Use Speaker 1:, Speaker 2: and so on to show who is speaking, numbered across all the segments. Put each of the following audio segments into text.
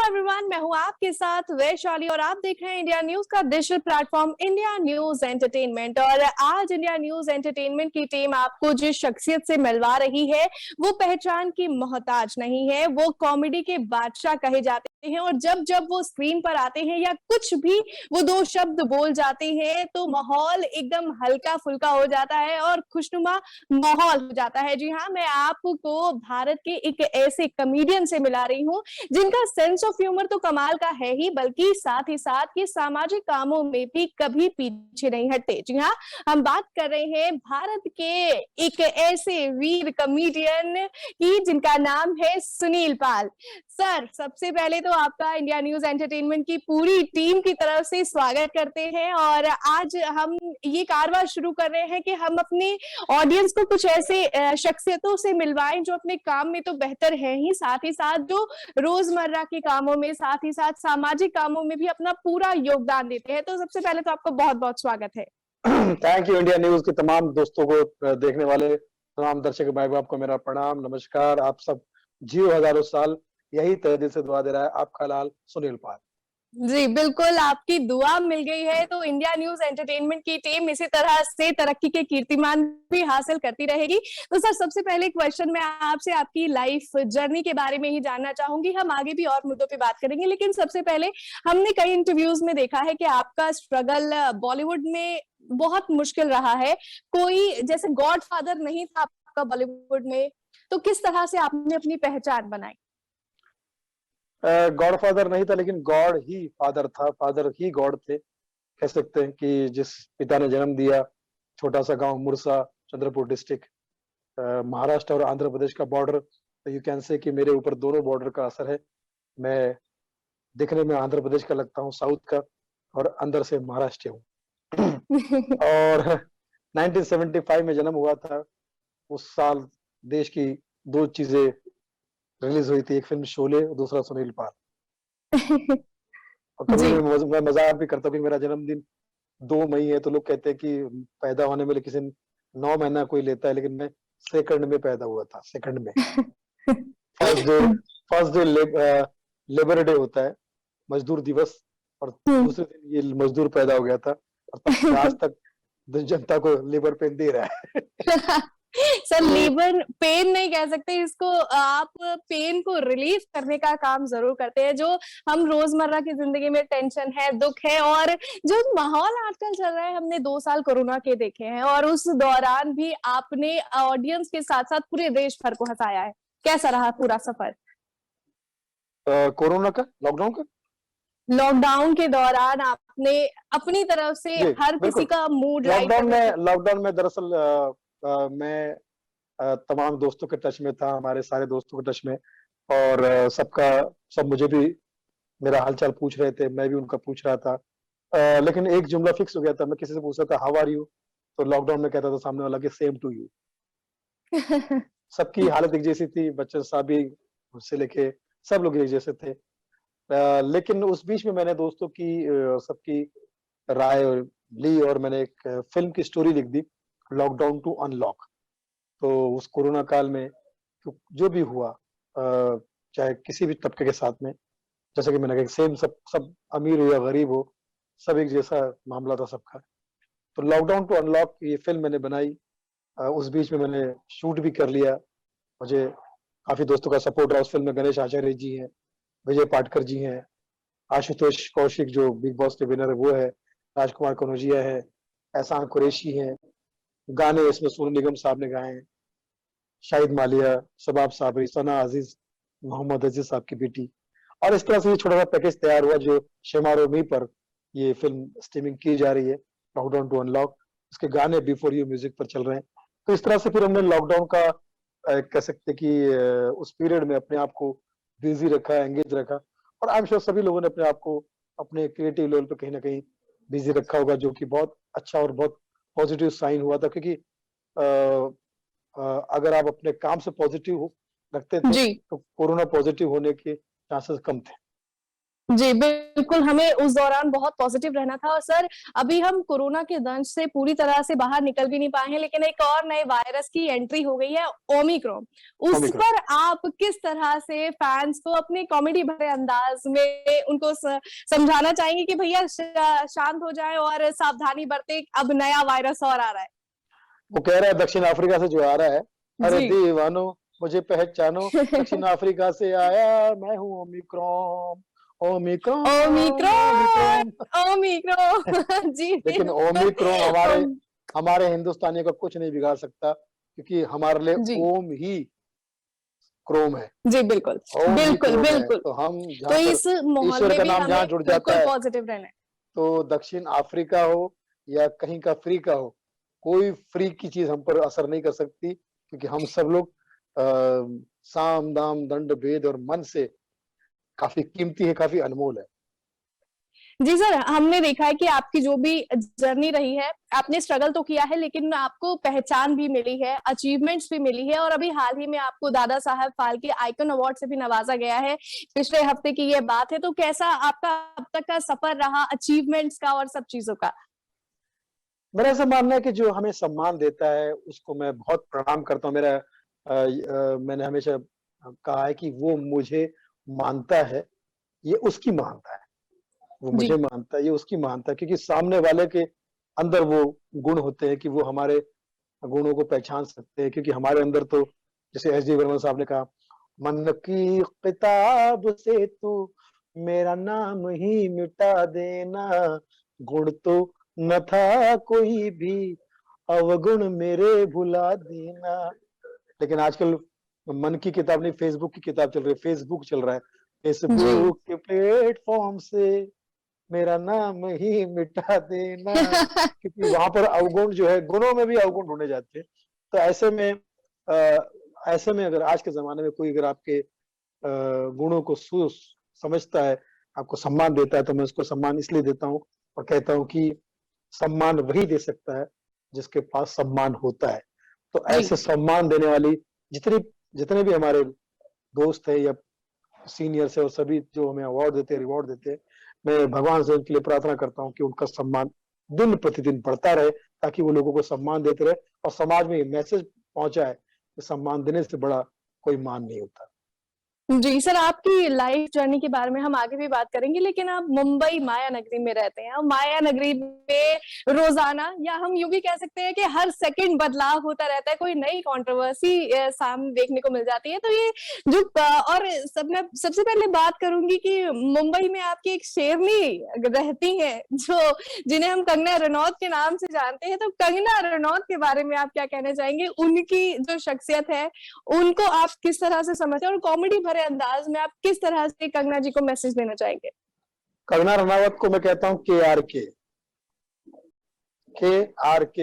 Speaker 1: Everyone, मैं हूं आपके साथ वैशाली और आप देख रहे हैं इंडिया न्यूज का digital platform India news entertainment. और आज इंडिया न्यूज एंटरटेनमेंट की टीम आपको जिस शख्सियत से मिलवा रही है वो पहचान की मोहताज नहीं है, वो कॉमेडी के बादशाह कहे जाते हैं। और जब जब वो स्क्रीन पर आते हैं या कुछ भी वो दो शब्द बोल जाते हैं तो माहौल एकदम हल्का फुल्का हो जाता है और खुशनुमा माहौल हो जाता है। जी हाँ, मैं आपको भारत के एक ऐसे कॉमेडियन से मिला रही हूँ जिनका सेंस ऑफ ह्यूमर तो कमाल का है ही, बल्कि साथ ही साथ ये सामाजिक कामों में भी कभी पीछे नहीं हटते। जी हाँ, हम बात कर रहे हैं भारत के एक ऐसे वीर कॉमेडियन की जिनका नाम है सुनील पाल। सर, सबसे पहले तो आपका इंडिया न्यूज एंटरटेनमेंट की पूरी टीम की तरफ से स्वागत करते हैं। और आज हम ये कारवां शुरू कर रहे हैं कि हम अपने ऑडियंस को कुछ ऐसे शख्सियतों से मिलवाएं जो अपने काम में तो बेहतर है ही, साथ ही साथ जो रोजमर्रा के कामों में, साथ ही साथ सामाजिक कामों में भी अपना पूरा योगदान देते हैं। तो सबसे पहले तो आपका बहुत बहुत स्वागत है।
Speaker 2: Thank you. इंडिया न्यूज के तमाम दोस्तों को, देखने वाले तमाम दर्शक भाई बाप को मेरा प्रणाम, नमस्कार। आप सब जियो हजारों साल, यही तहे दिल से दुआ दे रहा है आपका लाल सुनील पाल।
Speaker 1: जी बिल्कुल, आपकी दुआ मिल गई है तो इंडिया न्यूज एंटरटेनमेंट की टीम इसी तरह से तरक्की के कीर्तिमान भी हासिल करती रहेगी। तो सर, सबसे पहले क्वेश्चन मैं आपसे आपकी लाइफ जर्नी के बारे में ही जानना चाहूंगी। हम आगे भी और मुद्दों पे बात करेंगे, लेकिन सबसे पहले हमने कई इंटरव्यूज में देखा है कि आपका स्ट्रगल बॉलीवुड में बहुत मुश्किल रहा है। कोई जैसे गॉड फादर नहीं था आपका बॉलीवुड में, तो किस तरह से आपने अपनी पहचान बनाई?
Speaker 2: गॉड फादर नहीं था, लेकिन गॉड ही फादर था, फादर ही गॉड थे। कह सकते हैं कि जिस पिता ने जन्म दिया, छोटा सा गांव मुरसा, चंद्रपुर डिस्ट्रिक्ट, महाराष्ट्र और आंध्र प्रदेश का बॉर्डर, तो यू कैन से कि मेरे ऊपर दोनों बॉर्डर का असर है। मैं दिखने में आंध्र प्रदेश का लगता हूँ, साउथ का, और अंदर से महाराष्ट्र हूँ। और 1975 में जन्म हुआ था। उस साल देश की दो चीजें रिलीज हुई थी, एक फिल्म शोले और दूसरा सुनील पाल। और कभी
Speaker 1: जी।
Speaker 2: मैं मजाक भी करता हूँ कि मेरा जन्मदिन 2 मई है, तो लोग कहते हैं कि पैदा होने में किसी 9 महीना कोई लेता है, लेकिन मैं सेकंड में पैदा हुआ था, सेकंड में। फर्स्ट डे लेबर डे होता है, मजदूर दिवस, और दूसरे दिन ये मजदूर पैदा हो गया था, और तब से आज तक जनता को लेबर पेन दे रहा है।
Speaker 1: सर, लेबर पेन नहीं कह सकते इसको, आप पेन को रिलीफ करने का काम जरूर करते हैं। जो हम रोजमर्रा की जिंदगी में टेंशन है, दुख है, और जो माहौल आजकल चल रहा है, हमने 2 साल कोरोना के देखे हैं और उस दौरान भी आपने ऑडियंस के साथ साथ पूरे देश भर को हंसाया है। कैसा रहा पूरा सफर?
Speaker 2: कोरोना का, लॉकडाउन का,
Speaker 1: लॉकडाउन के दौरान आपने अपनी तरफ से हर किसी का मूड लाइट
Speaker 2: लॉकडाउन में दरअसल मैं तमाम दोस्तों के टच में था, हमारे सारे दोस्तों के टच में, और सब मुझे भी मेरा हालचाल पूछ रहे थे, मैं भी उनका पूछ रहा था। लेकिन एक जुमला फिक्स हो गया था, मैं किसी से पूछता था हाउ आर यू, तो लॉकडाउन में कहता था सामने वाला कि सेम टू यू। सबकी हालत एक जैसी थी, बच्चे साहब भी मुझसे लेके सब लोग एक जैसे थे। लेकिन उस बीच में मैंने दोस्तों की सबकी राय ली और मैंने एक फिल्म की स्टोरी लिख दी, लॉकडाउन टू अनलॉक। तो उस कोरोना काल में जो भी हुआ, चाहे किसी भी तबके के साथ में, जैसे कि मैंने कहा सेम, सब अमीर हो या गरीब हो, सब एक जैसा मामला था सबका। तो लॉकडाउन टू अनलॉक ये फिल्म मैंने बनाई। उस बीच में मैंने शूट भी कर लिया। मुझे काफी दोस्तों का सपोर्ट रहा उस फिल्म में। गणेश आचार्य जी हैं, विजय पाटकर जी हैं, आशुतोष कौशिक जो बिग बॉस के विनर है वो है, राजकुमार कनौजिया है, एहसान कुरैशी है। गाने इसमें सोनू निगम साहब ने गाए हैं, शाहिद मालिया, शबाब साबरी, सना अजीज, मोहम्मद अजीज साहब की बेटी। और इस तरह से ये छोटा सा पैकेज तैयार हुआ जो शेमारोमी पर ये फिल्म स्ट्रीमिंग की जा रही है, लॉकडाउन टू अनलॉक। इसके गाने बिफोर यू म्यूजिक पर चल रहे हैं। तो इस तरह से फिर हमने लॉकडाउन का कह सकते कि उस पीरियड में अपने आप को बिजी रखा, एंगेज रखा। और आई एम श्योर सभी लोगों ने अपने आप को अपने क्रिएटिव लेवल पर कहीं ना कहीं बिजी रखा होगा, जो कि बहुत अच्छा और बहुत पॉजिटिव साइन हुआ था। क्योंकि अगर आप अपने काम से पॉजिटिव रखते थे तो कोरोना पॉजिटिव होने के चांसेस कम थे।
Speaker 1: जी, बिल्कुल, हमें उस दौरान बहुत पॉज़िटिव रहना था और सर अभी हम कोरोना के दंश से पूरी तरह से बाहर निकल भी नहीं पाए हैं, लेकिन एक और नए वायरस की एंट्री हो गई है, ओमिक्रॉन। उस
Speaker 2: ओमिक्रॉन।
Speaker 1: पर आप किस तरह से फैन्स को अपने कॉमेडी भरे अंदाज में उनको समझाना चाहेंगे कि भैया शांत हो जाएँ और सावधानी बरतें, अब नया वायरस और आ रहा है?
Speaker 2: वो कह रहा है दक्षिण अफ्रीका से जो आ रहा है, अरे
Speaker 1: जी।
Speaker 2: दीवानो मुझे पहचानो, दक्षिण अफ्रीका से आया मैं हूँ omicron, omicron,
Speaker 1: omicron,
Speaker 2: omicron.
Speaker 1: Omicron ji,
Speaker 2: लेकिन
Speaker 1: बिल्कुल।
Speaker 2: ओमिक्रॉन हमारे हमारे हिंदुस्तानियों का कुछ नहीं बिगाड़ सकता, क्योंकि हमारे लिए
Speaker 1: जी।
Speaker 2: ओम ही क्रोम है,
Speaker 1: जी, बिल्कुल।
Speaker 2: ओम ही
Speaker 1: बिल्कुल,
Speaker 2: क्रोम है।
Speaker 1: बिल्कुल।
Speaker 2: तो हम
Speaker 1: तो
Speaker 2: जहाँ पर
Speaker 1: इस माहौल
Speaker 2: ईश्वर
Speaker 1: में
Speaker 2: का
Speaker 1: भी
Speaker 2: नाम जहाँ
Speaker 1: हमें
Speaker 2: जुड़ जाता
Speaker 1: बिल्कुल
Speaker 2: है,
Speaker 1: पॉज़िटिव रहना है।
Speaker 2: तो दक्षिण अफ्रीका हो या कहीं का फ्री का हो, कोई फ्री की चीज़ हम पर असर नहीं कर सकती, क्योंकि हम सब लोग साम, दाम, दंड, भेद और मन से काफ़ी कीमती है, काफ़ी अनमोल है।
Speaker 1: जी सर, हमने देखा है कि आपकी जो भी जर्नी रही है, आपने स्ट्रगल तो किया है लेकिन आपको पहचान भी मिली है, अचीवमेंट्स भी मिली है और अभी हाल ही में आपको दादा साहब फाल्के आइकॉन अवार्ड से भी नवाजा गया है। पिछले हफ्ते की ये बात है, तो कैसा आपका अब तक का सफर रहा अचीवमेंट्स का और सब चीज़ों का?
Speaker 2: मेरा ऐसा मानना है कि जो हमें सम्मान देता है, उसको मैं बहुत प्रणाम करता हूँ। मैंने हमेशा कहा है कि वो मुझे मानता है, ये उसकी महानता है। वो मुझे
Speaker 1: जी,
Speaker 2: मानता है, ये उसकी महानता है, क्योंकि सामने वाले के अंदर वो गुण होते हैं कि वो हमारे गुणों को पहचान सकते हैं, क्योंकि हमारे अंदर तो जैसे एस डी बर्मन साहब ने कहा, मन की किताब से तू मेरा नाम ही मिटा देना, गुण तो न था कोई भी, अवगुण मेरे भुला देना। लेकिन आजकल मन की किताब नहीं, फेसबुक की किताब चल रही है, फेसबुक चल रहा है।
Speaker 1: जी।
Speaker 2: फेसबुक के प्लेटफॉर्म से मेरा नाम ही मिटा देना, क्योंकि वहां पर अवगुण जो है, गुणों में भी अवगुण ढूंढे जाते हैं। तो ऐसे में अगर आज के ज़माने में कोई अगर आपके गुणों को समझता है, आपको सम्मान देता है, तो मैं उसको सम्मान इसलिए देता हूँ और कहता हूँ कि सम्मान वही दे सकता है, जिसके पास सम्मान होता है। तो
Speaker 1: जी,
Speaker 2: ऐसे सम्मान देने वाली जितनी जितने भी हमारे दोस्त हैं या सीनियर्स है और सभी जो हमें अवार्ड देते हैं, रिवॉर्ड देते हैं, मैं भगवान से उनके लिए प्रार्थना करता हूँ कि उनका सम्मान दिन प्रतिदिन बढ़ता रहे, ताकि वो लोगों को सम्मान देते रहे और समाज में ये मैसेज पहुंचाए कि सम्मान देने से बड़ा कोई मान नहीं होता।
Speaker 1: जी, सर आपकी लाइफ जर्नी के बारे में हम आगे भी बात करेंगे, लेकिन आप मुंबई माया नगरी में रहते हैं और माया नगरी में रोज़ाना या हम यूँ भी कह सकते हैं कि हर सेकंड बदलाव होता रहता है, कोई नई कंट्रोवर्सी सामने देखने को मिल जाती है। तो ये जो और मैं सबसे पहले बात करूँगी कि मुंबई में आपकी एक शेरनी रहती हैं, जो जिन्हें हम कंगना रनौत के नाम से जानते हैं, तो कंगना रनौत के बारे में आप क्या कहना चाहेंगे? उनकी जो शख्सियत है उनको आप किस तरह से समझते हैं और कॉमेडी भरे अंदाज में आप किस तरह से कंगना जी को मैसेज देना चाहेंगे?
Speaker 2: कंगना रनावत को मैं कहता हूँ के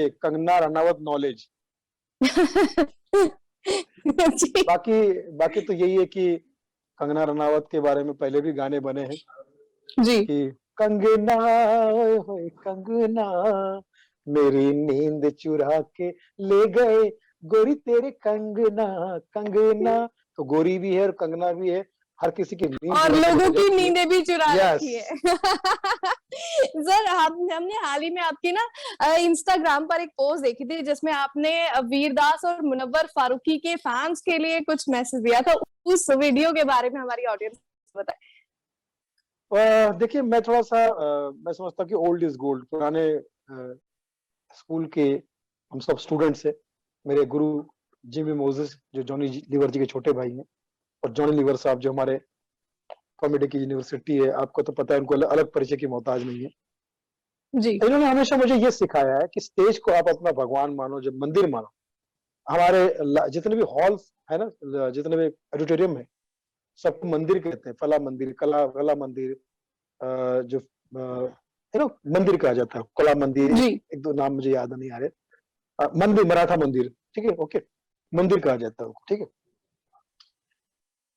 Speaker 2: कंगना रनावत नॉलेज।
Speaker 1: जी,
Speaker 2: बाकी बाकी तो यही है कि कंगना रनावत के बारे में पहले भी गाने बने हैं
Speaker 1: जी।
Speaker 2: कि कंगना ओए होए कंगना, मेरी नींद चुरा के ले गए गोरी तेरे कंगना, कंगना। तो गोरी भी है और कंगना भी है, हर किसी की नींद
Speaker 1: और
Speaker 2: चुरा के
Speaker 1: लोगों
Speaker 2: ले
Speaker 1: की
Speaker 2: जाती है।
Speaker 1: नींदें भी चुरा
Speaker 2: यस।
Speaker 1: रखी है। सर हमने हाल ही में आपकी ना इंस्टाग्राम पर एक पोस्ट देखी थी जिसमें आपने वीरदास और मुनव्वर फारूकी के फैंस के लिए कुछ मैसेज दिया था। उस वीडियो के बारे में हमारी ऑडियंस बताएं।
Speaker 2: देखिए, मैं समझता हूँ कि ओल्ड इज गोल्ड। पुराने स्कूल के हम सब स्टूडेंट्स हैं। मेरे गुरु जिमी मोजेस जो जॉनी लीवर जी के छोटे भाई हैं, और जॉनी लीवर साहब जो हमारे कॉमेडी की यूनिवर्सिटी है, आपको तो पता है, उनको अलग परिचय की मोहताज नहीं है।
Speaker 1: जी,
Speaker 2: इन्होंने हमेशा मुझे ये सिखाया है कि स्टेज को आप अपना भगवान मानो, जब मंदिर मानो। जितने भी हॉल्स है ना, जितने भी ऑडिटोरियम है, सबको मंदिर कहते हैं। फला मंदिर, कला कला मंदिर, जो मंदिर कहा जाता है, कला मंदिर,
Speaker 1: जी,
Speaker 2: एक दो नाम मुझे याद नहीं आ रहे। मंदिर, मराठा मंदिर, ठीक है, ओके, मंदिर कहा जाता है, ठीक है।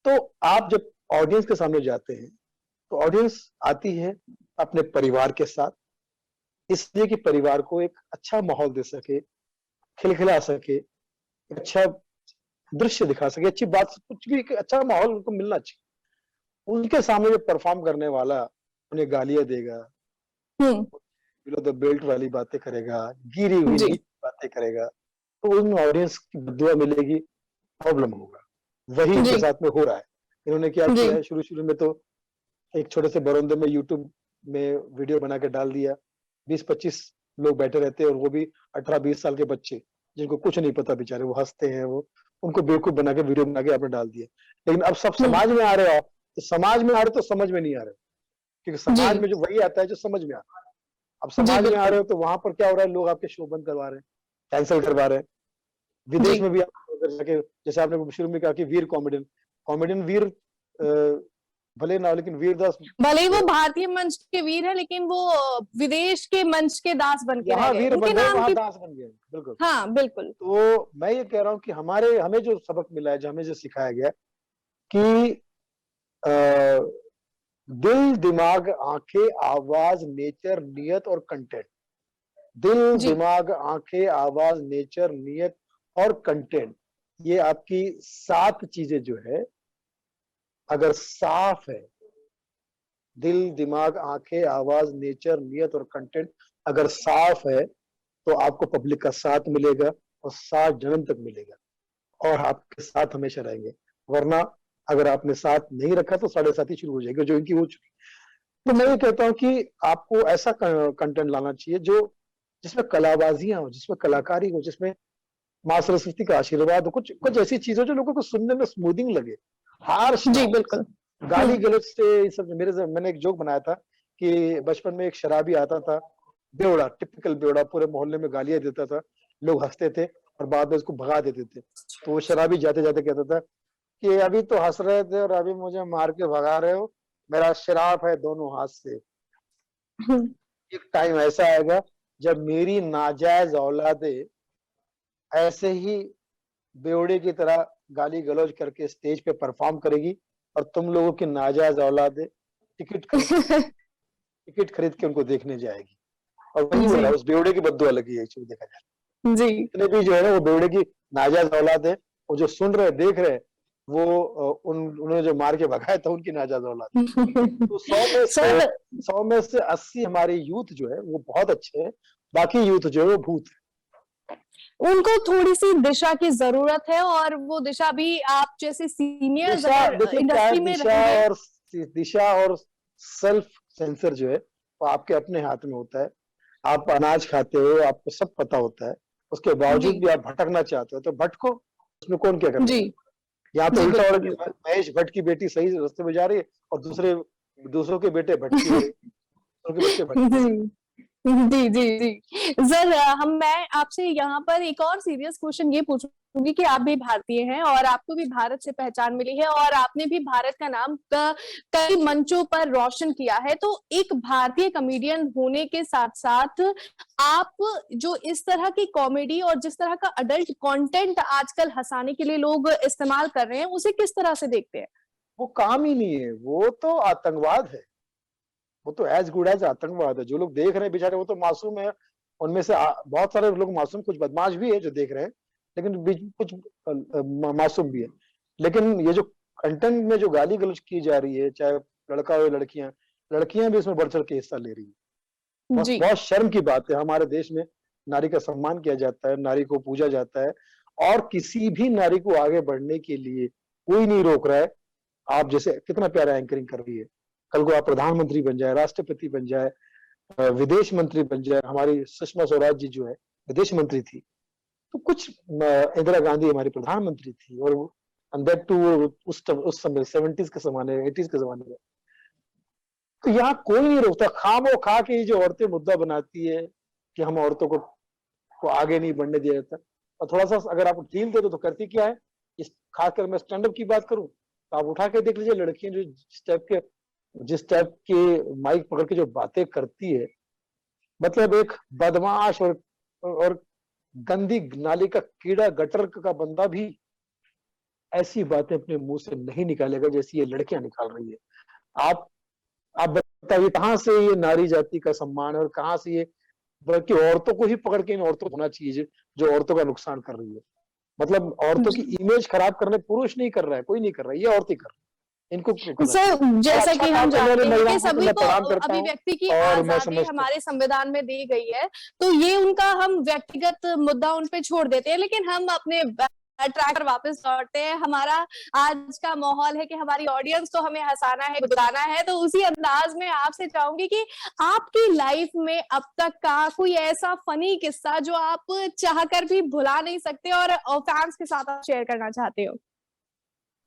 Speaker 2: तो आप जब ऑडियंस के सामने जाते हैं, तो ऑडियंस आती है अपने परिवार के साथ, इसलिए कि परिवार को एक अच्छा माहौल दे सके, खिलखिला सके, अच्छा दृश्य दिखा सके, अच्छी बात, कुछ भी एक अच्छा माहौल उनको मिलना चाहिए। उनके सामने जो परफॉर्म करने वाला उन्हें गालियां देगा,
Speaker 1: हम्म।
Speaker 2: बिलो द बेल्ट वाली बातें करेगा, गिरी हुई
Speaker 1: जी।
Speaker 2: नीच बातें करेगा, तो उन ऑडियंस की बद्दुआ मिलेगी, प्रॉब्लम होगा। वही
Speaker 1: जी।
Speaker 2: इनके साथ में हो रहा है। इन्होंने क्या
Speaker 1: जी।
Speaker 2: किया है, शुरू शुरू में तो एक छोटे से बरामदे में यूट्यूब में वीडियो बना के डाल दिया। 20-25 लोग बैठे रहते हैं और वो भी 18-20 साल के बच्चे, जिनको कुछ नहीं पता, बेचारे वो हंसते हैं, वो उनको बेवकूफ बना के वीडियो बना के आपने डाल दिया। लेकिन अब सब
Speaker 1: हम्म।
Speaker 2: समाज में आ रहे हो आप, तो समाज में आ रहे तो समझ में नहीं आ रहे, क्योंकि
Speaker 1: जी।
Speaker 2: समाज में जो वही आता है जो समझ में आता है। अब
Speaker 1: जी
Speaker 2: समाज में आ
Speaker 1: बिल्कुल।
Speaker 2: रहे हो तो वहां पर क्या हो रहा है, लोग आपके शो बंद करवा रहे हैं, कैंसिल करवा रहे हैं।
Speaker 1: जी।
Speaker 2: विदेश में भी आप अगर जाके, जैसे आपने शुरू में कहा कि वीर कॉमेडियन, कॉमेडियन वीर भले ना हो, लेकिन वीरदास
Speaker 1: भले ही वो भारतीय मंच के वीर है, लेकिन वो विदेश के मंच के दास बन के रह
Speaker 2: यहाँ
Speaker 1: गए,
Speaker 2: वीर
Speaker 1: उनके
Speaker 2: बन गए,
Speaker 1: नाम
Speaker 2: वहां
Speaker 1: की।
Speaker 2: दास बन गए, बिल्कुल।
Speaker 1: हाँ बिल्कुल।
Speaker 2: तो मैं ये कह रहा हूँ कि हमें जो सबक मिला है, जो हमें जो सिखाया गया कि दिल, दिमाग, आंखें, आवाज, नेचर, नियत और कंटेंट। दिल,
Speaker 1: जी।
Speaker 2: दिमाग, आंखें, आवाज, नेचर, नियत और कंटेंट, ये आपकी 7 चीजें जो है, अगर साफ है, दिल, दिमाग, आंखें, आवाज, नेचर, नियत और कंटेंट अगर साफ है, तो आपको पब्लिक का साथ मिलेगा और 7 जन्म तक मिलेगा और आपके साथ हमेशा रहेंगे। वरना अगर आपने साथ नहीं रखा तो 7.5 शुरू हो जाएगी, जो इनकी हो चुकी। तो मैं ये कहता हूँ कि आपको ऐसा कंटेंट लाना चाहिए जो, जिसमें कलाबाजियां हो, जिसमें कलाकारी हो, जिसमें माँ सरस्वती का आशीर्वाद हो, कुछ कुछ ऐसी चीजें जो लोगों को सुनने में स्मूथिंग लगे, हार्श ना
Speaker 1: जी
Speaker 2: हो,
Speaker 1: बिल्कुल।
Speaker 2: गाली गलौज से। ये सब मैंने एक जोक बनाया था कि बचपन में एक शराबी आता था, बेवड़ा, टिपिकल बेवड़ा, पूरे मोहल्ले में गालियां देता था, लोग हंसते थे और बाद में उसको भगा देते थे। तो वो शराबी जाते जाते कहता था कि अभी तो हंस रहे थे और अभी मुझे मार के भगा रहे हो, मेरा श्राप है दोनों हाथ से। एक टाइम ऐसा आएगा जब मेरी नाजायज औलादे ऐसे ही बेवड़े की तरह गाली गलौज करके स्टेज पे परफॉर्म करेगी और तुम लोगों की नाजायज औलादे टिकट खरीद टिकट खरीद के उनको देखने जाएगी। और वही हो
Speaker 1: जी।
Speaker 2: रहा है, उस बेवड़े की बद्दुआ लगी है एक्चुअली देखा जाए।
Speaker 1: जी।
Speaker 2: जितने भी जो है ना वो बेवड़े की नाजायज औलाद है, वो जो सुन रहे देख रहे, वो उन्होंने जो मार के भगाया था उनकी नाजायज औलाद। तो 100 में से
Speaker 1: सर,
Speaker 2: 100 में से 80 हमारे यूथ जो है वो बहुत अच्छे हैं, बाकी यूथ जो है वो भूत है।
Speaker 1: उनको थोड़ी सी दिशा की जरूरत है, और वो दिशा भी आप जैसे सीनियर्स
Speaker 2: दिशा
Speaker 1: अगर
Speaker 2: देखिए क्या है,
Speaker 1: इंडस्ट्री में रहेंगे।
Speaker 2: दिशा और सेल्फ सेंसर जो है वो आपके अपने हाथ में होता है। आप अनाज खाते हो, आपको सब पता होता है, उसके
Speaker 1: जी।
Speaker 2: बावजूद भी आप भटकना चाहते हो तो भटको, उसमें कौन क्या कर
Speaker 1: जी।
Speaker 2: लेगा। यहाँ तो
Speaker 1: जी
Speaker 2: उल्टा हो
Speaker 1: बिल्कुल
Speaker 2: रहा है
Speaker 1: बिल्कुल।
Speaker 2: कि महेश भट्ट की बेटी सही रास्ते में जा रही है और दूसरों के बेटे भटकी हो रहे, दूसरों के बच्चे भटके हो रहे।
Speaker 1: जी। जी, जी, जी। सर, मैं आपसे यहाँ पर एक और सीरियस क्वेश्चन ये पूछूंगी कि आप भी भारतीय हैं और आपको भी भारत से पहचान मिली है और आपने भी भारत का नाम कई मंचों पर रोशन किया है। तो एक भारतीय कॉमेडियन होने के साथ-साथ आप जो इस तरह की कॉमेडी और जिस तरह का अडल्ट कंटेंट आजकल हँसाने के लिए लोग इस्तेमाल कर रहे हैं, उसे किस तरह से देखते हैं?
Speaker 2: वो काम ही नहीं है, वो तो आतंकवाद है, वो तो एज गुड एज आतंकवाद है। जो लोग देख रहे हैं बेचारे वो तो मासूम है, उनमें से बहुत सारे लोग मासूम, कुछ बदमाश भी है जो देख रहे हैं, लेकिन कुछ मासूम भी है। लेकिन ये जो कंटेंट में जो गाली गलौज की जा रही है, चाहे लड़का हो लड़कियां, लड़कियां भी इसमें बढ़ चढ़ के हिस्सा ले रही है। बस
Speaker 1: जी।
Speaker 2: बहुत शर्म की बात है, हमारे देश में नारी का सम्मान किया जाता है, नारी को पूजा जाता है और किसी भी नारी को आगे बढ़ने के लिए कोई नहीं रोक रहा है। आप जैसे कितना प्यारा एंकरिंग कर रही है, कल को आप प्रधानमंत्री बन जाए, राष्ट्रपति बन जाए, विदेश मंत्री बन जाए। हमारी सुषमा स्वराज जी जो है विदेश मंत्री थी, तो कुछ इंदिरा गांधी हमारी प्रधानमंत्री थी, और दैट टू उस समय 70s के जमाने, 80s के जमाने में। तो यहाँ कोई नहीं रोकता, खामो खा के ये जो औरतें मुद्दा बनाती है कि हम औरतों को आगे नहीं बढ़ने दिया जाता। और थोड़ा सा अगर आप ढील दे दो तो करती क्या है, इस खासकर मैं स्टैंड अप की बात करूं तो आप उठा के देख लीजिए, लड़कियां जो जिस टाइप के माइक पकड़ के जो बातें करती है, मतलब एक बदमाश और गंदी नाली का कीड़ा, गटर का बंदा भी ऐसी बातें अपने मुंह से नहीं निकालेगा जैसी ये लड़कियां निकाल रही है। आप आप बताइए कहां से ये नारी जाति का सम्मान है और कहां से ये, बल्कि औरतों को ही पकड़ के इन औरतों को होना चाहिए जो औरतों का नुकसान कर रही है। मतलब औरतों की इमेज खराब करने पुरुष नहीं कर रहा है, कोई नहीं कर रहा है, ये औरतें कर रही है। इनको करना
Speaker 1: सर
Speaker 2: चाहिए।
Speaker 1: जैसा
Speaker 2: अच्छा
Speaker 1: कि हम
Speaker 2: काम करने वाली
Speaker 1: जानते हैं कि
Speaker 2: महिलाओं को तो
Speaker 1: सभी
Speaker 2: मैं
Speaker 1: को
Speaker 2: प्रणाम करता हूँ
Speaker 1: अभिव्यक्ति की
Speaker 2: और मैं
Speaker 1: आजादी
Speaker 2: समझता
Speaker 1: हमारे संविधान में दी गई है, तो ये उनका हम व्यक्तिगत मुद्दा उन पे छोड़ देते हैं, लेकिन हम अपने ट्रैक पर वापस लौटते हैं। हमारा आज का माहौल है कि हमारी ऑडियंस को हमें हंसाना है, गुदगुदाना है, तो उसी अंदाज में आपसे चाहूंगी कि आपकी लाइफ में अब तक का कोई ऐसा फनी किस्सा जो आप चाहकर भी भुला नहीं सकते और फैंस के साथ आप शेयर करना चाहते हो।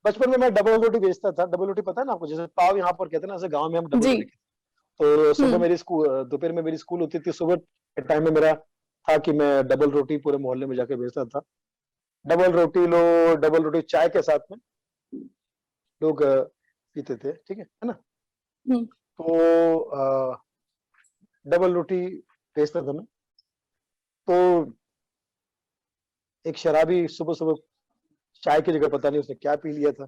Speaker 2: बचपन में मैं डबल रोटी बेचता था। डबल रोटी पता है ना आपको, जैसे पाव यहाँ पर कहते हैं ना, ऐसे गाँव में हम डबल
Speaker 1: जी।
Speaker 2: रोटी कहते हैं। तो सुबह
Speaker 1: हम्म।
Speaker 2: मेरी स्कूल, दोपहर में मेरी स्कूल होती थी। सुबह के टाइम में मेरा था कि मैं डबल रोटी पूरे मोहल्ले में जाके बेचता था। डबल रोटी लो, डबल रोटी चाय के साथ में लोग पीते थे, ठीक है ना।
Speaker 1: हम्म।
Speaker 2: तो डबल रोटी बेचता था मैं। तो एक शराबी सुबह सुबह चाय की जगह पता नहीं उसने क्या पी लिया था।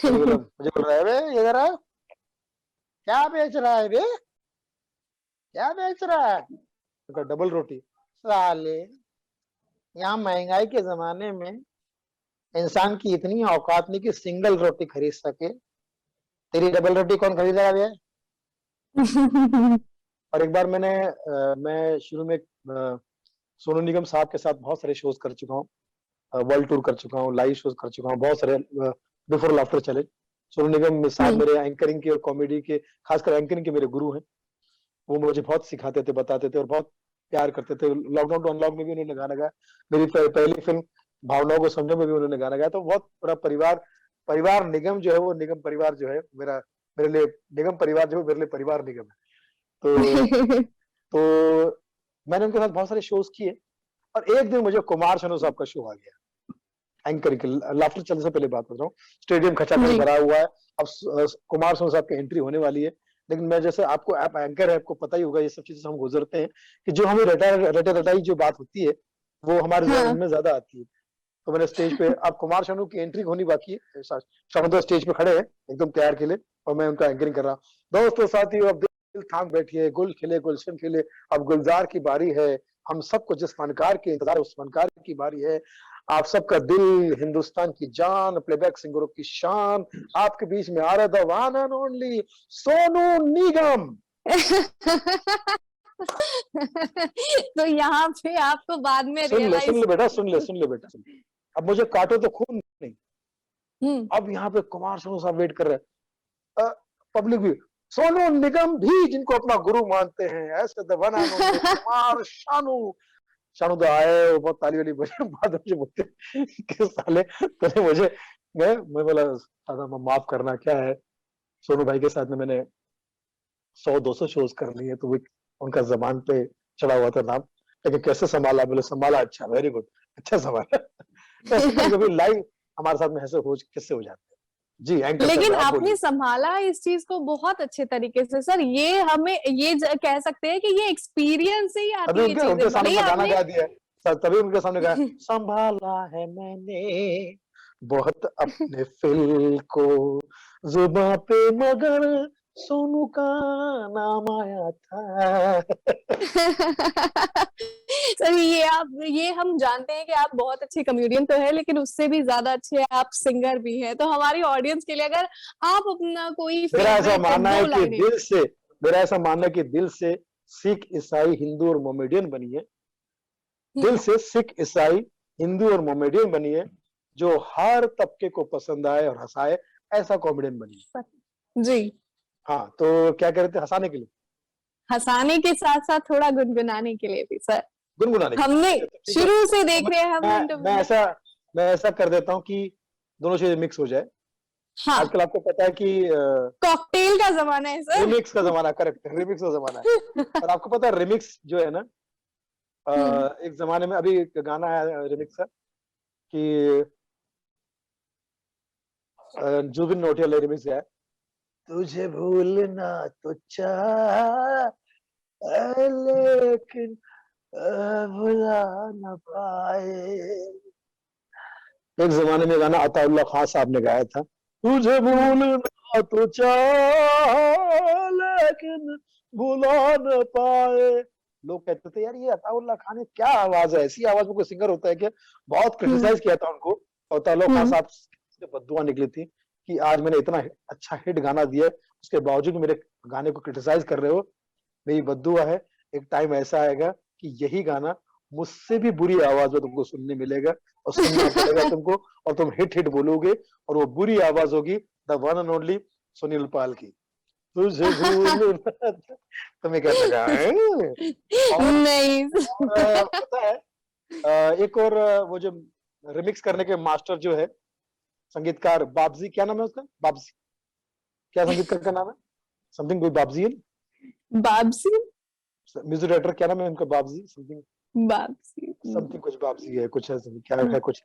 Speaker 2: मुझे बोल रहा है, बे इधर आ, क्या बेच रहा है बे, क्या बेच रहा है? तो कहा, डबल रोटी। साले, यहाँ महंगाई के जमाने में इंसान की इतनी औकात नहीं कि सिंगल रोटी खरीद सके। तेरी डबल रोटी कौन खरीदेगा भैया? और एक बार मैं शुरू में सोनू निगम साहब के साथ बहुत सारे शोज कर चुका हूँ। वर्ल्ड टूर कर चुका हूँ, लाइव शोज कर चुका हूँ, बहुत सारे बिफोर लाफ्टर चले। सोनू निगम साहब
Speaker 1: हम्म।
Speaker 2: मेरे एंकरिंग के और कॉमेडी के, खासकर एंकरिंग के मेरे गुरु हैं। वो मुझे बहुत सिखाते थे, बताते थे और बहुत प्यार करते थे। लॉकडाउन टू अनलॉक में भी उन्होंने गाना गाया। मेरी पहली फिल्म भावनाओं को समझो में भी उन्होंने गाना गाया। तो बहुत पूरा परिवार, परिवार निगम जो है, वो निगम परिवार जो है मेरा, मेरे लिए निगम परिवार जो है मेरे लिए परिवार निगम है। तो तो मैंने उनके साथ बहुत सारे शोज किए। और एक दिन मुझे कुमार शानू साहब का शो आ गया एंकरिंग के। लाफ्टर चलने से पहले बात कर रहा हूँ। स्टेडियम खचाखच
Speaker 1: जी।
Speaker 2: भरा हुआ है। अब कुमार शानू साहब की एंट्री होने वाली है। लेकिन मैं, जैसे आपको, आप एंकर है, आपको पता ही होगा ये सब चीजें हम गुजरते हैं कि जो हमें रटा रटाई जो बात होती है वो हमारे जहन
Speaker 1: हाँ।
Speaker 2: में ज्यादा आती है। तो मैंने स्टेज पे, अब कुमार शानू की एंट्री होनी बाकी है। शानू तो स्टेज पे खड़े हैं एकदम तैयार के लिए, और मैं उनका एंकरिंग कर रहा हूँ। दोस्तों साथियों, अब दिल थाम बैठिए, गुल खिले गुलशन खिले, अब गुलजार की बारी है। हम सबको जिस फनकार के इंतजार है, उस फनकार की बारी है। आप सबका दिल, हिंदुस्तान की जान, प्लेबैक सिंगरों की शान, आपके बीच में आ रहा था one and only Sonu Nigam.
Speaker 1: तो यहाँ पे आपको बाद में
Speaker 2: सुन
Speaker 1: रियलाइज।
Speaker 2: ले बेटा, सुन ले बेटा, सुन। अब मुझे काटो तो खून नहीं।
Speaker 1: हम्म।
Speaker 2: अब यहाँ पे कुमार शानू साहब वेट कर रहे हैं, पब्लिक भी। सोनू निगम भी जिनको अपना गुरु मानते हैं, ऐसे the one and only Kumar Sanu. Sanu तो आए, वो बहुत ताली वाली बजे, बाद में मुझे बोलते कि साले तूने मुझे, मैं बोला, दादा माफ करना, क्या है, सोनू भाई के साथ में मैंने 100-200 शोज कर लिए, तो वो उनका जबान पे चढ़ा हुआ था नाम। लेकिन कैसे संभाला? बोले संभाला, अच्छा, वेरी गुड, अच्छा संभाला। तो ऐसे कभी कभी लाइव हमारे साथ में ऐसे हो किससे हो जाते हैं। जी एंकर
Speaker 1: लेकिन
Speaker 2: साहब आप
Speaker 1: आपने
Speaker 2: बोलिए।
Speaker 1: संभाला इस चीज को बहुत अच्छे तरीके से सर। ये हमें ये कह सकते हैं कि ये एक्सपीरियंस से ही
Speaker 2: अभी
Speaker 1: आती है
Speaker 2: उनके
Speaker 1: चीजें,
Speaker 2: उनके
Speaker 1: भले
Speaker 2: सामने
Speaker 1: ही
Speaker 2: मैं गाना
Speaker 1: आपने।
Speaker 2: गा दिया है, तभी उनके सामने गाया, संभाला है मैंने बहुत अपने फिल को जुबां पे, मगर सोनू का नाम आया था।
Speaker 1: सर ये हम जानते हैं कि आप बहुत अच्छे कॉमेडियन तो है, लेकिन उससे भी ज्यादा अच्छे आप सिंगर भी हैं। तो हमारी ऑडियंस के लिए अगर आप अपना कोई
Speaker 2: मेरा ऐसा
Speaker 1: फेवरेट
Speaker 2: मानना है
Speaker 1: दो
Speaker 2: कि
Speaker 1: लाइनें।
Speaker 2: दिल से, मेरा ऐसा मानना है कि दिल से सिख, ईसाई, हिंदू और मोमेडियन बनिए। दिल से सिख, ईसाई, हिंदू और मोमेडियन बनिए, जो हर तबके को पसंद आए और हंसाए, ऐसा कॉमेडियन बनिए।
Speaker 1: जी।
Speaker 2: हाँ, तो क्या कह रहे थे, हंसाने के लिए?
Speaker 1: हंसाने के साथ साथ थोड़ा गुनगुनाने के लिए भी सर।
Speaker 2: गुनगुनाने के
Speaker 1: हमने
Speaker 2: लिए, ठीक है।
Speaker 1: शुरू से
Speaker 2: तो
Speaker 1: देख रहे हैं हम
Speaker 2: मैं
Speaker 1: इंटरव्यू।
Speaker 2: ऐसा, मैं ऐसा कर देता हूँ कि दोनों चीजें मिक्स हो जाए।
Speaker 1: हाँ।
Speaker 2: आजकल आपको पता है कि
Speaker 1: कॉकटेल का जमाना है सर।
Speaker 2: रिमिक्स का जमाना, करेक्ट, रिमिक्स का जमाना है। और आपको पता है रिमिक्स जो है ना,
Speaker 1: हम्म।
Speaker 2: एक जमाने में, अभी एक गाना है रिमिक्स का कि जुबिन नौटियाल ने रिमिक्स गाया, तुझे भूलना तो चाह लेकिन भुला न पाए। एक जमाने में गाना अताउल्लाह खान साहब ने गाया था, तुझे
Speaker 1: हम्म।
Speaker 2: भूलना तो चाह लेकिन भुला न पाए। लोग कहते थे यार ये अताउल्लाह खान है, क्या आवाज है, ऐसी आवाज में कोई सिंगर होता है क्या? बहुत
Speaker 1: हम्म।
Speaker 2: क्रिटिसाइज किया था उनको। अताउल्लाह खान
Speaker 1: हम्म।
Speaker 2: साहब से बद्दुआ निकली थी कि आज मैंने इतना अच्छा हिट गाना दिया है, उसके बावजूद मेरे गाने को क्रिटिसाइज कर रहे हो। मेरी बद्दुआ है, एक टाइम ऐसा आएगा कि यही गाना मुझसे भी बुरी आवाज में तुमको सुनने मिलेगा और सुनना पड़ेगा तुमको, और तुम हिट हिट बोलोगे, और वो बुरी आवाज होगी the one and only Sunil Pal की। तुझे भूल तुम्हें क्या लगा है? और,
Speaker 1: नहीं।
Speaker 2: और पता है एक और वो जो रिमिक्स करने के मास्टर जो है संगीतकार बाबजी, क्या नाम है उसका? बाबजी, क्या संगीतकार का नाम है? समथिंग कोई बाबजी है।
Speaker 1: बाबसी।
Speaker 2: म्यूजिक डायरेक्टर क्या नाम है उनका? बाबजी समथिंग,
Speaker 1: बाबसी।
Speaker 2: समथिंग कुछ बाबजी है, कुछ है, क्या है, कुछ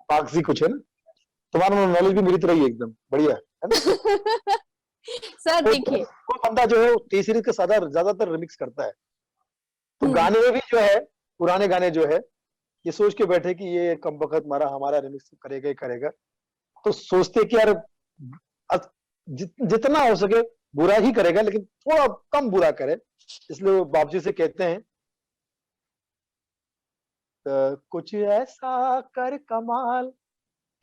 Speaker 2: बागजी कुछ है ना। तुम्हारा नॉलेज भी मेरी तरह ही है, एकदम बढ़िया है ना।
Speaker 1: सर
Speaker 2: कोई
Speaker 1: देखिए।
Speaker 2: कोई बंदा जो है टी सीरीज के ज्यादातर रिमिक्स करता है, तो गाने में भी जो है पुराने गाने जो है ये सोच के बैठे कि ये कम बखत मारा हमारा रिमिक्स करेगा ही करेगा, तो सोचते कि यार जितना हो सके बुरा ही करेगा, लेकिन थोड़ा कम बुरा करे। इसलिए वो बाबजी से कहते हैं कुछ ऐसा कर कमाल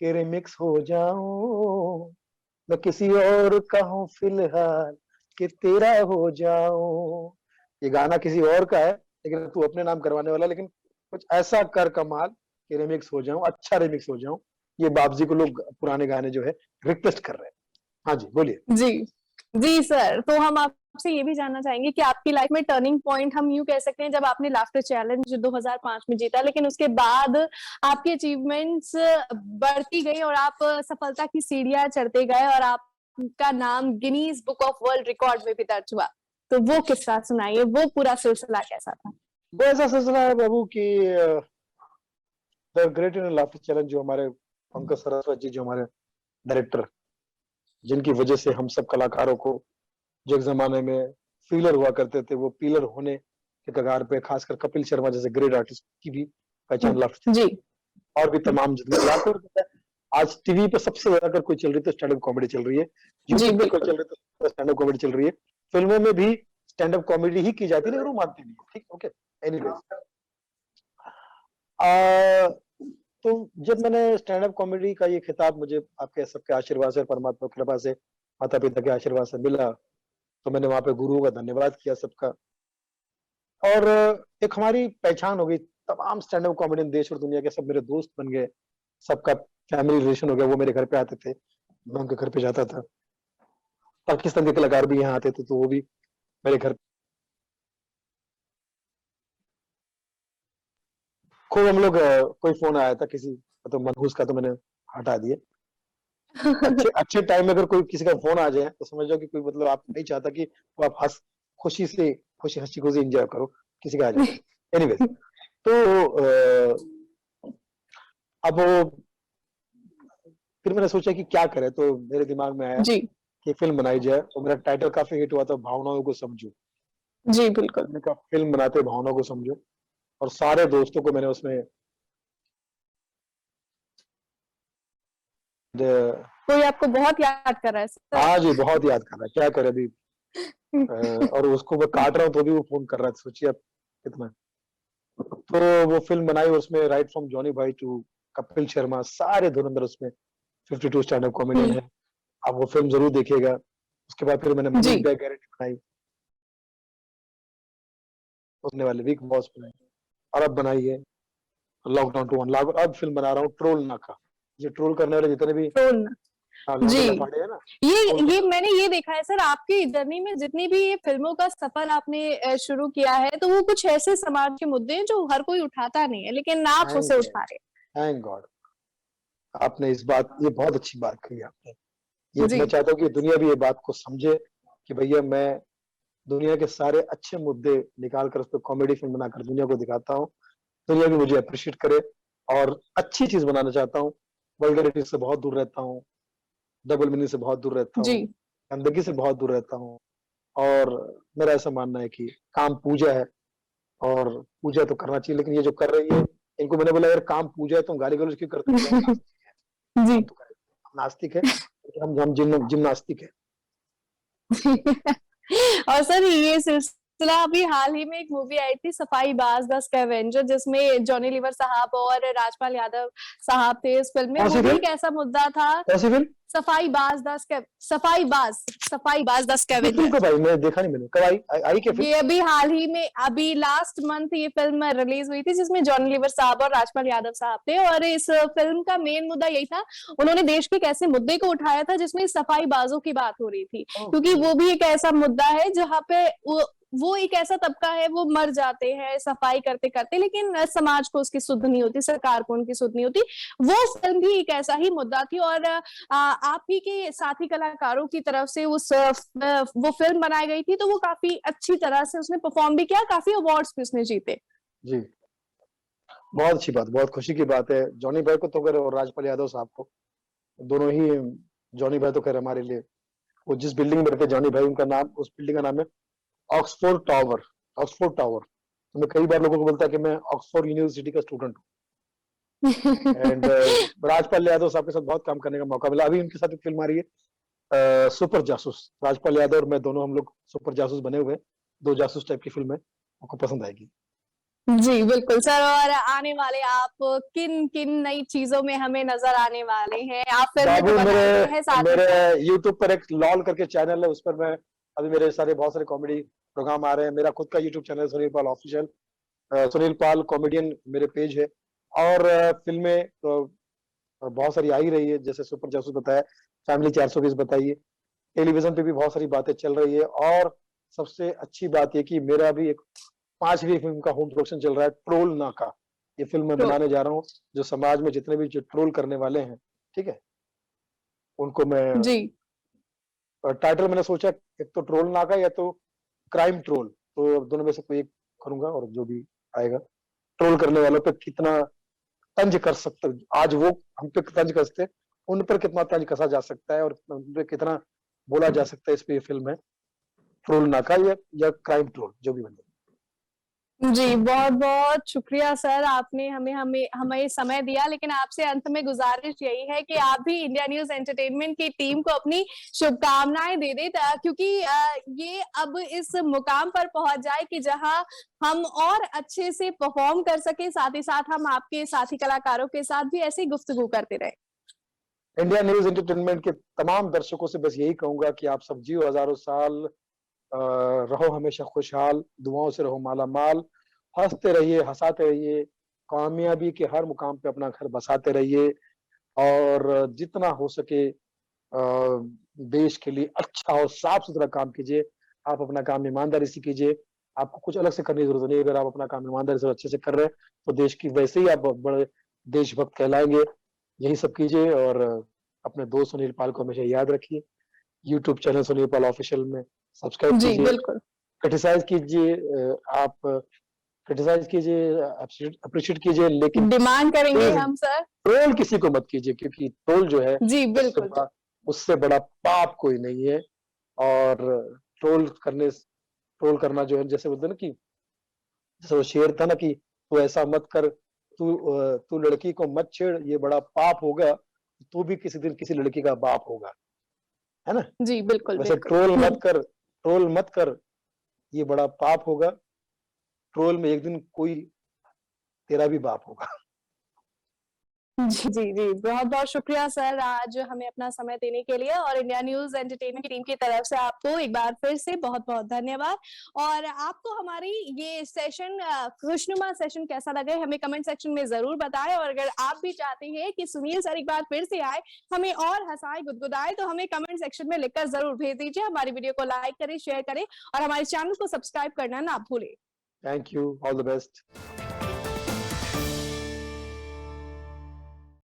Speaker 2: के रिमिक्स हो जाऊं, मैं किसी और का हूं फिलहाल कि तेरा हो जाऊं। ये गाना किसी और का है लेकिन तू अपने नाम करवाने वाला, लेकिन कुछ ऐसा कर कमाल कि रिमिक्स हो जाऊं, अच्छा रिमिक्स हो जाऊं। ये बाबजी को लोग पुराने गाने जो है रिक्वेस्ट कर रहे हैं। हाँ जी बोलिए।
Speaker 1: जी। जी सर, तो हम आपसे ये भी जानना चाहेंगे कि आपकी लाइफ में टर्निंग पॉइंट हम यूं कह सकते हैं जब आपने लाफ्टर चैलेंज 2005 में जीता, लेकिन उसके बाद आपकी अचीवमेंट्स बढ़ती गई और आप सफलता की सीढ़ियां चढ़ते गए और आपका नाम Guinness book of world record में भी दर्ज हुआ। तो वो किस्सा सुनाइए, वो पूरा सिलसिला कैसा था?
Speaker 2: वो ऐसा सिलसिला है बाबू की the great Indian laughter challenge, जो हमारे पंकज सरस्वत जी, जो हमारे डायरेक्टर, जिनकी वजह से हम सब कलाकारों को जो एक जमाने में फीलर हुआ करते थे, वो पीलर होने के कगार पे, खासकर कपिल शर्मा जैसे ग्रेट आर्टिस्ट की भी पहचान लाफ्टर
Speaker 1: जी।
Speaker 2: और भी तमाम जितने आपको पता है, आज टीवी पे सबसे ज्यादा अगर कोई चल रही तो स्टैंड अप कॉमेडी चल रही है,
Speaker 1: जी
Speaker 2: यूट्यूब पे कोई
Speaker 1: बिल्कुल।
Speaker 2: चल रही तो स्टैंड अप कॉमेडी चल रही है, फिल्मों में भी स्टैंड अप कॉमेडी ही की जाती है, लेकिन वो मानते नहीं है। ठीक, ओके, एनीवेज, तो जब मैंने स्टैंड अप कॉमेडी का ये खिताब मुझे आपके सबके आशीर्वाद से, परमात्मा की कृपा से, माता पिता के आशीर्वाद से मिला, तो मैंने वहां पे गुरुओं का धन्यवाद किया सबका, और एक हमारी पहचान हो गई। तमाम स्टैंड अप कॉमेडियन देश और दुनिया के सब मेरे दोस्त बन गए, सबका फैमिली रिलेशन हो गया। वो मेरे घर पे आते थे, मैं उनके घर पे जाता था। पाकिस्तान के कलाकार भी यहाँ आते थे, तो वो भी मेरे घर। खूब हम लोग कोई फोन आया था किसी तो मनहूस का, तो मैंने हटा दिया। अच्छे अच्छे टाइम में अगर कोई किसी का फोन आ जाए तो समझ जाओ कि कोई, मतलब आप नहीं चाहता कि वो आप खुशी से हंसी खुशी एंजॉय करो, किसी का आ जाए। एनीवेज, तो अब फिर मैंने सोचा कि क्या करें, तो मेरे दिमाग में आया
Speaker 1: जी।
Speaker 2: कि फिल्म बनाई जाए, और मेरा टाइटल काफी हिट हुआ था, भावनाओं को समझो।
Speaker 1: जी बिल्कुल।
Speaker 2: मैंने कहा फिल्म बनाते भावनाओं को समझो, और सारे दोस्तों को मैंने उसमें
Speaker 1: कोई आपको बहुत याद कर रहा है सर?
Speaker 2: आज बहुत याद कर रहा है, क्या करे अभी। और उसको मैं काट रहा हूँ तो भी वो फोन कर रहा है, सोचिए आप कितना। तो वो फिल्म बनाई, और उसमें राइट फ्रॉम जॉनी भाई टू कपिल शर्मा, सारे धुरंधर उसमें 52 स्टैंड अप कॉमेडियन है। आप वो फिल्म जरूर देखिएगा। उसके बाद फिर मैंने मनी
Speaker 1: जी।
Speaker 2: बैक गारंटी बनाई, उसने वाले वीक बॉस बनाई, और अब बनाई है लॉकडाउन टू अनलॉक। अब फिल्म बना रहा हूँ ट्रोल नाका। ये ट्रोल करने वाले जितने भी
Speaker 1: ट्रोल। जी।
Speaker 2: लौंडे लफाड़े है ना,
Speaker 1: ये मैंने ये देखा है सर, आपकी जर्नी में जितनी भी ये फिल्मों का सफर आपने शुरू किया है, तो वो कुछ ऐसे समाज के मुद्दे हैं जो हर कोई उठाता नहीं है, लेकिन आप उसे उठा रहे हैं।
Speaker 2: थैंक गॉड, आपने इस बात, ये बहुत अच्छी बात कही आपने। ये
Speaker 1: जी।
Speaker 2: मैं चाहता हूँ कि दुनिया भी ये बात को समझे कि भैया मैं दुनिया के सारे अच्छे मुद्दे निकाल कर उस पर कॉमेडी फिल्म बनाकर दुनिया को दिखाता हूँ। दुनिया भी मुझे अप्रिशिएट करे, और अच्छी चीज बनाना चाहता हूँ। वल्गैरिटी से बहुत दूर रहता हूँ, डबल मीनिंग से बहुत दूर रहता
Speaker 1: जी।
Speaker 2: हूँ, गंदगी से बहुत दूर रहता हूँ। और मेरा ऐसा मानना है कि काम पूजा है, और पूजा तो करना चाहिए, लेकिन ये जो कर रही है, इनको मैंने बोला यार काम पूजा है, तुम गाली गलौज क्यों करते हो?
Speaker 1: जी।
Speaker 2: काम तो करें। हम नास्तिक है, हम जिम्नास्टिक है।
Speaker 1: और सर ये चला अभी हाल ही में एक मूवी आई थी सफाईबाज द स्कैवेंजर, जिसमें जॉनी लीवर साहब और राजपाल यादव साहब थे इस फिल्म में।
Speaker 2: कौन सी
Speaker 1: वो भी
Speaker 2: फिल्म?
Speaker 1: एक ऐसा मुद्दा था।
Speaker 2: कौन सी फिल्म?
Speaker 1: सफाईबाज द सफाईबाज द
Speaker 2: ये
Speaker 1: स्कैवेंजर।
Speaker 2: फिल्म कब आई? मैं देखा नहीं, मैंने कब आई क्या फिल्म?
Speaker 1: ये अभी हाल ही में, अभी लास्ट मंथ ये फिल्म रिलीज हुई थी, जिसमें जॉनी लीवर साहब और राजपाल यादव साहब थे। और इस फिल्म का मेन मुद्दा यही था, उन्होंने देश के एक ऐसे मुद्दे को उठाया था जिसमें सफाईबाजों की बात हो रही थी, क्योंकि वो भी एक ऐसा मुद्दा है जहाँ पे वो एक ऐसा तबका है, वो मर जाते हैं सफाई करते करते, लेकिन समाज को उसकी सुध नहीं होती, सरकार को उनकी सुध नहीं होती। वो फिल्म भी एक ऐसा ही मुद्दा थी। और आप ही के साथी कलाकारों की तरफ से वो फिल्म बनाई गई थी, तो वो काफी अच्छी तरह से उसने परफॉर्म भी किया, काफी अवार्ड्स भी उसने जीते।
Speaker 2: जी, बहुत अच्छी बात, बहुत खुशी की बात है। जॉनी भाई को तो खैर और राजपाल यादव साहब को, दोनों ही। जॉनी भाई तो खैर हमारे लिए, वो जिस बिल्डिंग में रहते जॉनी भाई, उनका नाम, उस बिल्डिंग का नाम है ऑक्सफोर्ड टावर। Oxford tower. तो मैं कई बार लोगों को बोलता कि मैं ऑक्सफोर्ड यूनिवर्सिटी का स्टूडेंट हूँ। एंड राजपाल यादव साहब के साथ बहुत काम करने का मौका मिला। अभी उनके साथ एक फिल्म आ रही है सुपर जासूस। राजपाल यादव और मैं दोनों, हम लोग सुपर जासूस बने हुए हैं। दो जासूस टाइप की फिल्म है, आपको पसंद आएगी।
Speaker 1: जी बिल्कुल सर। और आने वाले आप किन किन नई चीजों में हमें नजर आने वाले हैं? आप फिल्म में
Speaker 2: बाबू,
Speaker 1: तो बनाते हैं साथ
Speaker 2: मेरे
Speaker 1: में।
Speaker 2: यूट्यूब पर एक लॉल करके चैनल है, उस पर मैं अभी मेरे बहुत सारे कॉमेडी प्रोग्राम आ रहे हैं। मेरा खुद का यूट्यूब चैनल है सुनील पाल ऑफिशियल, सुनील पाल कॉमेडियन मेरे पेज है। और फिल्में तो बहुत सारी आ ही रही है, जैसे सुपर जासूस बताया, फैमिली 420 बताइए। टेलीविजन पे भी बहुत सारी बातें चल रही है। और सबसे अच्छी बात यह कि मेरा भी एक 5वीं फिल्म का होम प्रोडक्शन चल रहा है, ट्रोल नाका। ये फिल्म मैं बनाने जा रहा हूँ, जो समाज में जितने भी जो ट्रोल करने वाले हैं, ठीक है, उनको मैं,
Speaker 1: जी
Speaker 2: टाइटल मैंने सोचा एक तो ट्रोल नाका या तो क्राइम ट्रोल, तो दोनों में से कोई एक करूंगा। और जो भी आएगा, ट्रोल करने वालों पे कितना तंज कर सकते, आज वो हम पे तंज कसते, उन पर कितना तंज कसा जा सकता है, और उन पे कितना बोला जा सकता है। इस पे ये फिल्म है, ट्रोल नाका या क्राइम ट्रोल, जो भी बने।
Speaker 1: जी, बहुत बहुत शुक्रिया सर, आपने हमें हमें हमें समय दिया। लेकिन आपसे अंत में गुजारिश यही है कि आप भी इंडिया न्यूज एंटरटेनमेंट की टीम को अपनी शुभकामनाएं दे दें, क्योंकि ये अब इस मुकाम पर पहुंच जाए कि जहां हम और अच्छे से परफॉर्म कर सके, साथ ही साथ हम आपके साथी कलाकारों के साथ भी ऐसी गुफ्तगू करते रहे।
Speaker 2: इंडिया न्यूज एंटरटेनमेंट के तमाम दर्शकों से बस यही कहूंगा कि आप सब जियो हजारों साल, रहो हमेशा खुशहाल, दुआओं से रहो माला माल, हंसते रहिए, हंसाते रहिए, कामयाबी के हर मुकाम पे अपना घर बसाते रहिए। और जितना हो सके देश के लिए अच्छा और साफ सुथरा काम कीजिए। आप अपना काम ईमानदारी से कीजिए, आपको कुछ अलग से करने की जरूरत नहीं है। अगर आप अपना काम ईमानदारी से अच्छे से कर रहे हैं, तो देश की वैसे ही आप बड़े देशभक्त कहलाएंगे। यही सब कीजिए। और अपने दोस्त सुनील पाल को हमेशा याद रखिए। यूट्यूब चैनल सुनील पाल ऑफिशियल में सब्सक्राइब
Speaker 1: जी
Speaker 2: कीजिए,
Speaker 1: बिल्कुल।
Speaker 2: क्रिटिसाइज कीजिए, आप क्रिटिसाइज कीजिए, अप्रिशिएट कीजिए, लेकिन
Speaker 1: डिमांड करेंगे
Speaker 2: प्लीज
Speaker 1: हम सर।
Speaker 2: ट्रोल किसी को मत कीजिए, क्योंकि ट्रोल जो है
Speaker 1: जी बिल्कुल।
Speaker 2: उससे बड़ा पाप कोई नहीं है। और ट्रोल करना जो है, जैसे बोलते हैं ना कि, जैसे वो शेर था ना कि तू ऐसा मत कर, तू लड़की को मत छेड़, ये बड़ा पाप होगा, तू भी किसी दिन किसी लड़की का बाप होगा, है ना।
Speaker 1: जी बिल्कुल
Speaker 2: वैसे
Speaker 1: बिल्कुल।
Speaker 2: ट्रोल मत कर, ये बड़ा पाप होगा। ट्रोल में एक दिन कोई तेरा भी बाप होगा।
Speaker 1: जी जी जी, बहुत बहुत शुक्रिया सर, आज हमें अपना समय देने के लिए। और इंडिया न्यूज एंटरटेनमेंट की टीम की तरफ से आपको एक बार फिर से बहुत बहुत धन्यवाद। और आपको हमारी ये सेशन, खुशनुमा सेशन कैसा लगा है, हमें कमेंट सेक्शन में जरूर बताएं। और अगर आप भी चाहते हैं कि सुनील सर एक बार फिर से आए, हमें और हंसाए गुदगुदाए, तो हमें कमेंट सेक्शन में लिखकर जरूर भेज दीजिए। हमारी वीडियो को लाइक करें, शेयर करें और हमारे चैनल को सब्सक्राइब करना ना भूलें।
Speaker 2: Thank you, all the best.